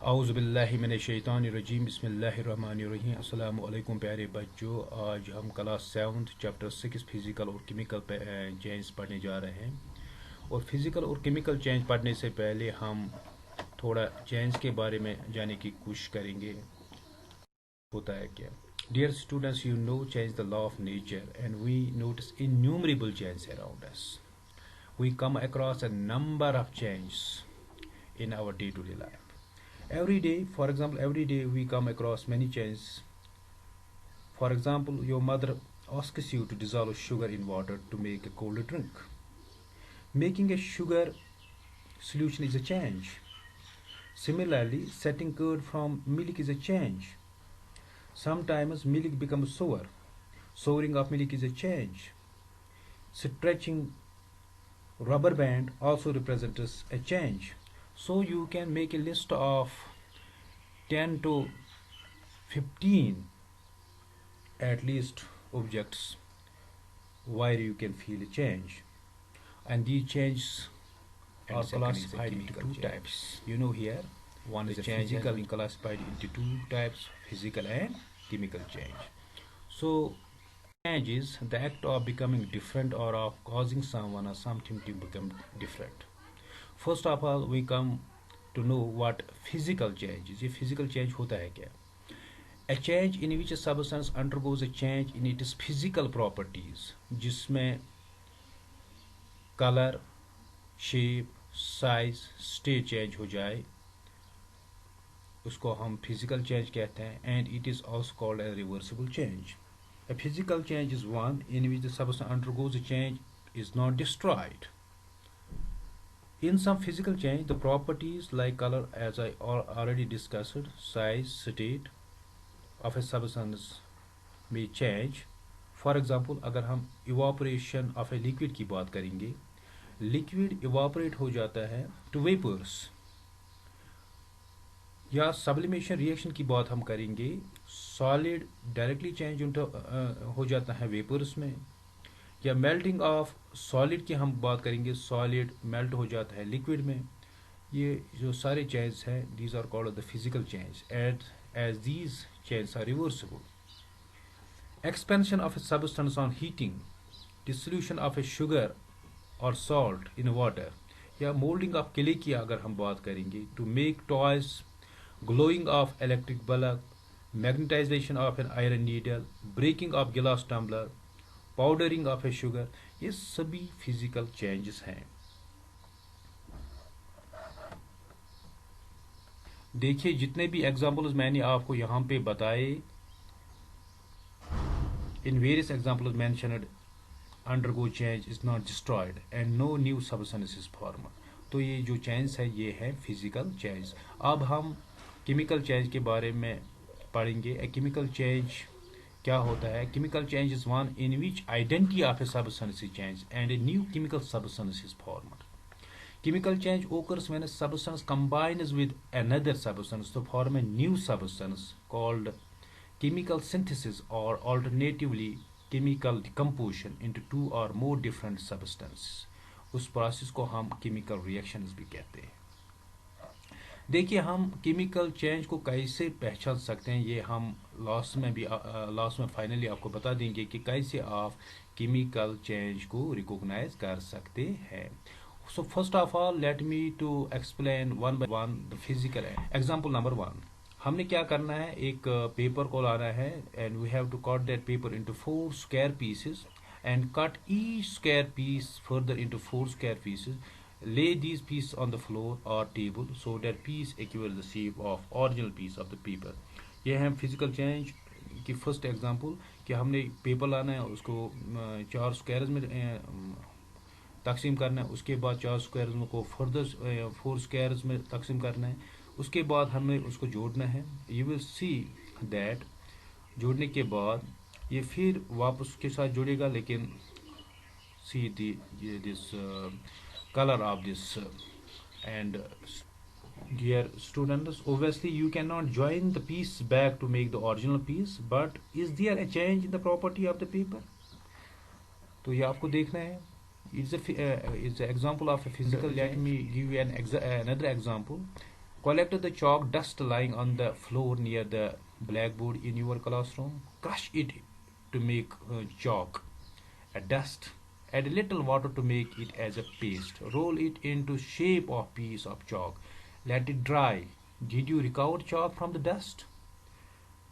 اعوذ باللہ من الشیطان الرجیم بسم اللہ الرحمن الرحیم السلام علیکم پیارے بچوں. آج ہم کلاس 7 چیپٹر 6 فزیکل اور کیمیکل چینج پڑھنے جا رہے ہیں. اور فزیکل اور کیمیکل چینج پڑھنے سے پہلے ہم تھوڑا چینج کے بارے میں جانے کی کوشش کریں گے. ہوتا ہے کیا؟ Dear students, you know change the law of nature and we notice innumerable changes around us. We come across a number of changes in our day-to-day life. Every day, for example, every day we come across many changes. For example, your mother asks you to dissolve sugar in water to make a cold drink. Making a sugar solution is a change. Similarly, setting curd from milk is a change. Sometimes milk becomes sour. Souring of milk is a change. Stretching rubber band also represents a change. So you can make a list of 10 to 15 at least objects where you can feel a change. And these changes are classified into two types. You know here, one is a physical and classified into two types, physical and chemical change. So change is the act of becoming different or of causing someone or something to become different. First of all, we come to know what physical change is. یہ physical change ہوتا ہے کیا؟ A change in which a substance undergoes a change in its physical properties, جس میں color, shape, size, state change ہو جائے، اس کو ہم physical change کہتے ہیں. And it is also called a reversible change. A physical change is one in which the substance undergoes a change, is not destroyed. In some physical change, the properties like color, as I already discussed, size, state of a substance may change. For example, اگر ہم evaporation of a liquid کی بات کریں گے، liquid evaporate ہو جاتا ہے to vapors. یا sublimation reaction کی بات ہم کریں گے، solid directly change ہو جاتا ہے vapors میں. یا میلٹنگ آف سالڈ کی ہم بات کریں گے، سالڈ میلٹ ہو جاتا ہے لکوڈ میں. یہ جو سارے چینجز ہیں، these are called the physical change as these changes are reversible. Expansion of a substance on heating, dissolution of a sugar اور سالٹ ان واٹر. یا مولڈنگ آف کلے کی اگر ہم بات کریں گے، to make toys, glowing of electric bulb, magnetisation of an iron needle, breaking of glass tumbler, powdering of a sugar. یہ سبھی فزیکل چینجز ہیں. دیکھیے جتنے بھی ایگزامپلز میں نے آپ کو یہاں پہ بتائے، in various examples mentioned undergo change is not destroyed and no new substance is formed. تو یہ جو چینج ہے یہ ہے فزیکل چینج. اب ہم کیمیکل چینج کے بارے میں پڑھیں گے. کیمیکل چینج کیا ہوتا ہے؟ Chemical change is one in which identity of a substance is changed and a new chemical substance is formed. Chemical change occurs when a substance combines with another substance to form a new substance called chemical synthesis, or alternatively chemical decomposition into two or more different substances. اس process کو ہم chemical reactions بھی کہتے ہیں. دیکھیے ہم chemical change کو کیسے پہچان سکتے ہیں، یہ ہم لاسٹ میں فائنلی آپ کو بتا دیں گے کہ کیسے آپ کیمیکل چینج کو ریکوگنائز کر سکتے ہیں. So first of all let me to explain one by one the physical. Example number 1، ہم نے کیا کرنا ہے، ایک پیپر کو لانا ہے and we have to cut that paper into 4 square pieces and cut each square piece further into 4 square pieces. Lay these pieces on the floor or table so that piece equals the shape of original piece of the paper. یہ ہے physical change کی first example کہ ہم نے paper لانا ہے، اس کو 4 squares میں تقسیم کرنا ہے. اس کے بعد 4 اسکوائرز کو فردر 4 اسکوائرز میں تقسیم کرنا ہے. اس کے بعد ہمیں اس کو جوڑنا ہے. یو ول سی دیٹ جوڑنے کے بعد یہ پھر واپس اس کے ساتھ جڑے گا، لیکن سی دس color of this and dear students, obviously you cannot join the piece back to make the original piece, but is there a change in the property of the paper? تو یہ آپ کو دیکھنا ہے. it's an example of a physical. Let me give you another example. Collect the chalk dust lying on the floor near the blackboard in your classroom. Crush it to make chalk. Dust. Add a little water to make it as a paste. Roll it into shape of piece of chalk. Let it dry. Did you recover chalk from the dust?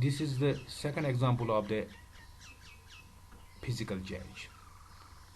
this is the second example of the physical change.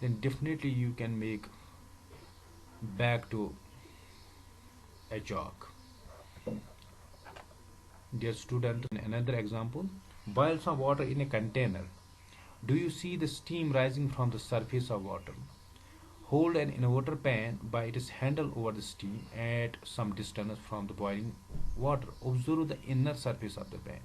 then definitely you can make back to a chalk. Dear student, another example, boil some water in a container. Do you see the steam rising from the surface of water? Hold an inverter pan by its handle over the steam at some distance from the boiling water. Observe the inner surface of the pan.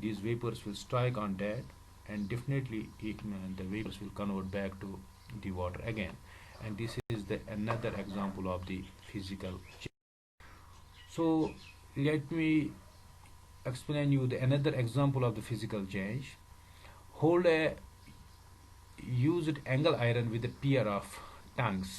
these vapors will strike on that and definitely the vapors will convert back to the water again, and this is the another example of the physical change. So let me explain you the another example of the physical change. Hold a used angle iron with a pair of tongues.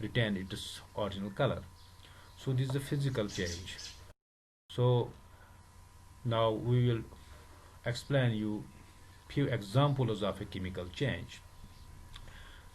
retain its original color. So this is the physical change. So now we will explain you few examples of a chemical change.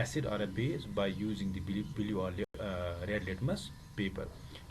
acid or a base, by using the blue or red litmus paper.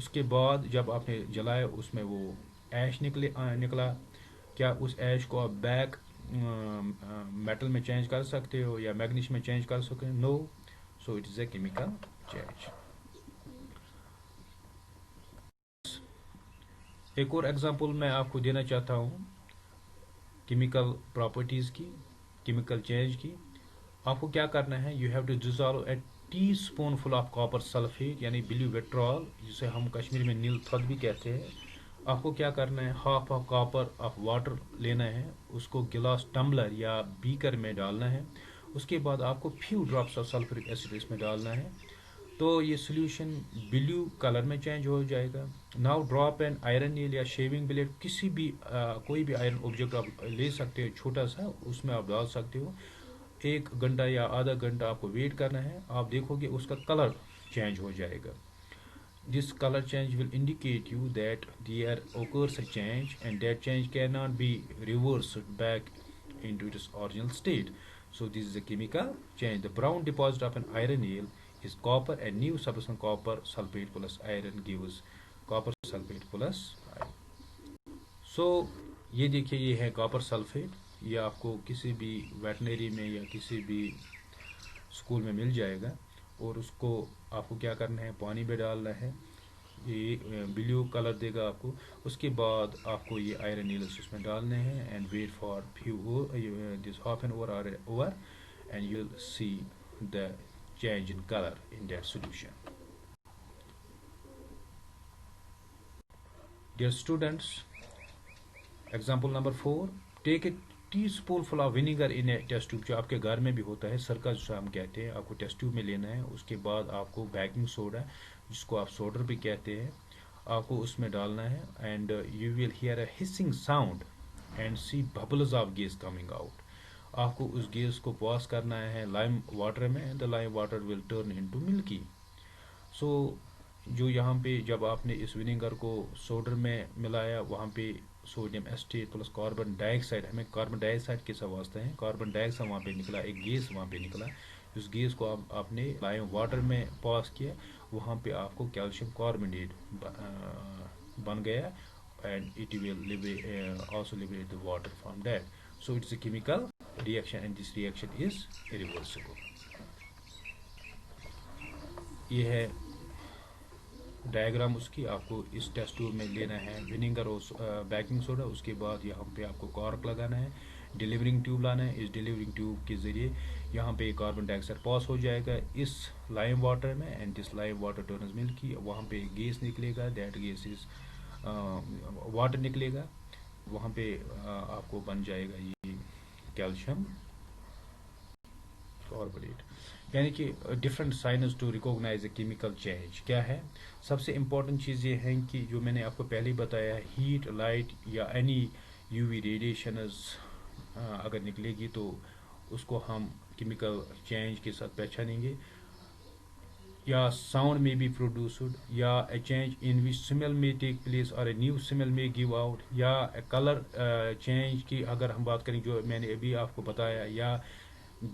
اس کے بعد جب آپ نے جلایا اس میں وہ ایش نکلا، کیا اس ایش کو آپ بیک میٹل میں چینج کر سکتے ہو یا میگنیش میں چینج کر سکتے ہو؟ No. So it is a chemical change. ایک اور ایگزامپل میں آپ کو دینا چاہتا ہوں کیمیکل پراپرٹیز کی، کیمیکل چینج کی. آپ کو کیا کرنا ہے، you have to dissolve a teaspoonful of copper sulphate یعنی بلیو وٹرال، جسے ہم کشمیری میں نیل تھد بھی کہتے ہیں. آپ کو کیا کرنا ہے، half of copper of water لینا ہے، اس کو گلاس ٹمبلر یا بیکر میں ڈالنا ہے. اس کے بعد آپ کو فیو ڈراپس آف سلفرک ایسڈ اس میں ڈالنا ہے، تو یہ سولوشن بلیو کلر میں چینج ہو جائے گا. ناؤ ڈراپ این آئرن نیل یا شیونگ بلیڈ، کسی بھی کوئی بھی آئرن آبجیکٹ آپ لے سکتے ہو چھوٹا سا، اس میں آپ ڈال سکتے ہو. 1 گھنٹہ یا آدھا گھنٹہ آپ کو ویٹ کرنا ہے. آپ دیکھو گے اس کا کلر چینج ہو جائے گا. This color change will indicate you that there occurs a change and that change cannot be reversed back into its original state. So this is a chemical change. The brown deposit of an iron nail is copper and new substance copper sulfate plus iron gives copper sulfate plus iron. So یہ دیکھیے یہ ہے copper sulphate. یہ آپ کو کسی بھی veterinary میں یا کسی بھی اسکول میں مل جائے گا، اور اس کو آپ کو کیا کرنا ہے، پانی میں ڈالنا ہے. یہ بلیو کلر دے گا آپ کو. اس کے بعد آپ کو یہ آئرن نیلس اس میں ڈالنے ہیں and wait for few this half an hour and you will see the change in colour in that solution. Dear students, example number 4، take a teaspoonful of vinegar in a test tube, جو آپ کے گھر میں بھی ہوتا ہے، سرکہ جسے ہم کہتے ہیں، آپ کو ٹیسٹ ٹیوب میں لینا ہے. اس کے بعد آپ کو بیکنگ سوڈا، جس کو آپ سوڈر بھی کہتے ہیں، آپ کو اس میں ڈالنا ہے. And you will hear a hissing sound and see bubbles of gas coming out. آپ کو اس گیس کو پاس کرنا ہے لائم واٹر میں، and the lime water will turn into milky. So جو یہاں پہ جب آپ نے اس ونیگر کو سوڈر میں ملایا، وہاں پہ سوڈیم ایسٹیٹ پلس کاربن ڈائی آکسائڈ، ہمیں کاربن ڈائی آکسائڈ کے ساتھ واسطہ ہے، کاربن ڈائی آکسائڈ وہاں پہ نکلا، ایک گیس وہاں پہ نکلا. اس گیس کو آپ نے لائم واٹر میں پاس کیا، وہاں پہ آپ کو کیلشیم کاربونیٹ بن گیا and it will also liberate the water from that. So it's a chemical reaction and this reaction is irreversible. یہ ہے ڈائیگرام اس کی. آپ کو اس ٹیسٹ ٹیوب میں لینا ہے ونیگر اور بیکنگ سوڈا. اس کے بعد یہاں پہ آپ کو کارک لگانا ہے، ڈیلیورنگ ٹیوب لانا ہے. اس ڈیلیورنگ ٹیوب کے ذریعے یہاں پہ کاربن ڈائی آکسائڈ پاس ہو جائے گا اس لائم واٹر میں، and this Lime water turns ملکی. وہاں پہ گیس نکلے گا، دیٹ گیس از واٹر نکلے گا. وہاں پہ آپ کو بن جائے گا یہ کیلشیم کاربونیٹ. یعنی کہ different signs to recognise a chemical change کیا ہے. سب سے امپورٹنٹ چیز یہ ہے کہ جو میں نے آپ کو پہلے بتایا، ہیٹ، لائٹ یا اینی یو وی ریڈیشنز اگر نکلے گی تو اس کو ہم کیمیکل چینج کے ساتھ پہچانیں گے. یا ساؤنڈ میں بی پروڈیوسڈ، یا a change in which smell میں ٹیک پلیس اور اے نیو سمیل میں گیو آؤٹ، یا کلر چینج کی اگر ہم بات کریں جو میں نے ابھی آپ کو بتایا، یا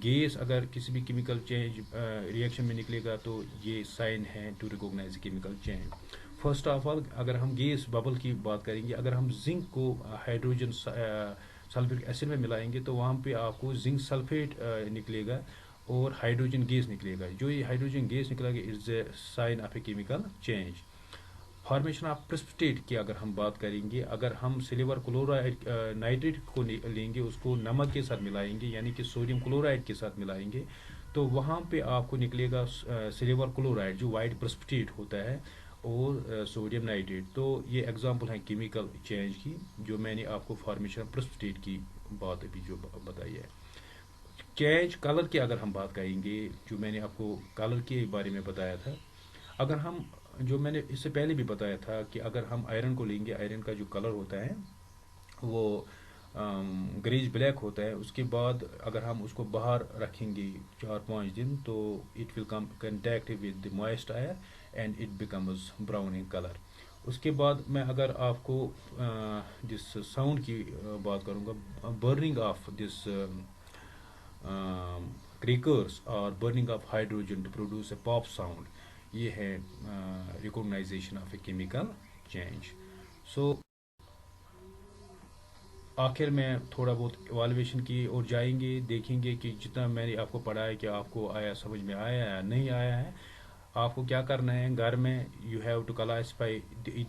گیس اگر کسی بھی کیمیکل چینج ریئیکشن میں نکلے گا تو یہ سائن ہے to recognise chemical change. First of all اگر ہم گیس ببل کی بات کریں گے، اگر ہم زنک کو ہائیڈروجن سلفرک ایسڈ میں ملائیں گے تو وہاں پہ آپ کو زنک سلفیٹ نکلے گا اور ہائیڈروجن گیس نکلے گا. جو یہ ہائیڈروجن گیس نکلے گا is a sign of a chemical change. Formation of precipitate کی اگر ہم بات کریں گے، اگر ہم سلیور کلورائڈ نائٹریٹ کو لیں گے، اس کو نمک کے ساتھ ملائیں گے یعنی کہ سوڈیم کلورائڈ کے ساتھ ملائیں گے، تو وہاں پہ آپ کو نکلے گا سلیور کلورائڈ جو وائٹ پریسپٹیٹ ہوتا ہے، اور سوڈیم نائٹریٹ. تو یہ ایگزامپل ہے کیمیکل چینج کی جو میں نے آپ کو فارمیشن آف پریسپٹیٹ کی بات ابھی جو بتائی ہے. چینج کلر کی اگر ہم بات کریں گے، جو میں نے آپ کو کلر کے بارے میں بتایا تھا، اگر ہم جو میں نے اس سے پہلے بھی بتایا تھا کہ اگر ہم آئرن کو لیں گے، آئرن کا جو کلر ہوتا ہے وہ گریج بلیک ہوتا ہے. اس کے بعد اگر ہم اس کو باہر رکھیں گے 4-5 دن تو it will come contact with the moist air and it becomes brown in colour. اس کے بعد میں اگر آپ کو جس ساؤنڈ کی بات کروں گا، برننگ آف دس کریکرس اور burning of hydrogen to produce a pop sound. یہ ہے recognition of a chemical change. So آخر میں تھوڑا بہت ایوالویشن کی اور جائیں گے، دیکھیں گے کہ جتنا میں نے آپ کو پڑھا ہے کہ آپ کو آیا سمجھ میں آیا یا نہیں آیا ہے. آپ کو کیا کرنا ہے گھر میں، you have to classify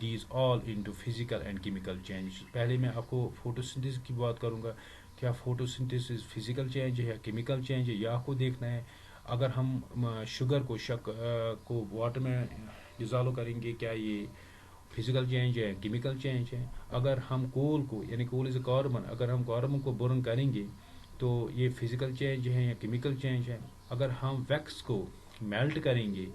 these all into physical and chemical change. پہلے میں آپ کو فوٹوسنتھسس کی بات کروں گا. کیا فوٹوسنتھسس فزیکل چینج ہے یا کیمیکل چینج ہے، یہ آپ کو دیکھنا ہے. اگر ہم شوگر کو واٹر میں ڈزالو کریں گے، کیا یہ فزیکل چینج ہے کیمیکل چینج ہے. اگر ہم کول کو، یعنی کول از اے کاربن، اگر ہم کاربن کو برن کریں گے تو یہ فزیکل چینج ہے یا کیمیکل چینج ہے. اگر ہم ویکس کو میلٹ کریں گے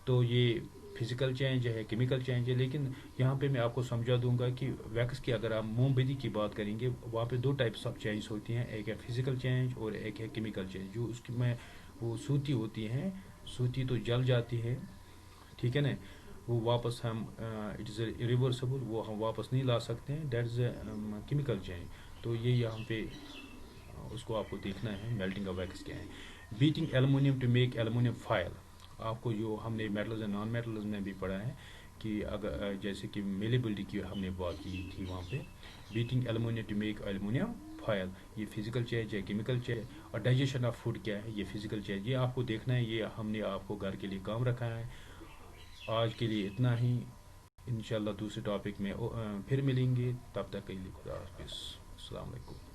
تو یہ فزیکل چینج ہے کیمیکل چینج ہے. لیکن یہاں پہ میں آپ کو سمجھا دوں گا کہ ویکس کی اگر آپ موم بتی کی بات کریں گے، وہاں پہ دو ٹائپس آف چینج ہوتی ہیں، ایک ہے فزیکل چینج اور ایک ہے کیمیکل چینج. جو اس کی میں وہ سوتی ہوتی ہیں، سوتی تو جل جاتی ہے، ٹھیک ہے نا، وہ واپس ہم اٹ از اے ریورسبل، وہ ہم واپس نہیں لا سکتے ہیں، that is a chemical change. تو یہ یہاں پہ اس کو آپ کو دیکھنا ہے میلٹنگ آف ویکس کیا ہے. Beating aluminium to make aluminium foil. آپ کو جو ہم نے میٹلز اینڈ نان میٹلز میں بھی پڑھا ہے کہ اگر جیسے کہ میلیبلٹی کی ہم نے بات کی تھی وہاں پہ، beating aluminium to make aluminium foil, یہ فزیکل چینج ہے کیمیکل چینج. اور ڈائجیشن آف فوڈ کیا ہے، یہ فزیکل چینج. یہ آپ کو دیکھنا ہے، یہ ہم نے آپ کو گھر کے لیے کام رکھا ہے. آج کے لیے اتنا ہی، انشاءاللہ دوسرے ٹاپک میں پھر ملیں گے. تب تک کے لیے خدا حافظ، السلام علیکم.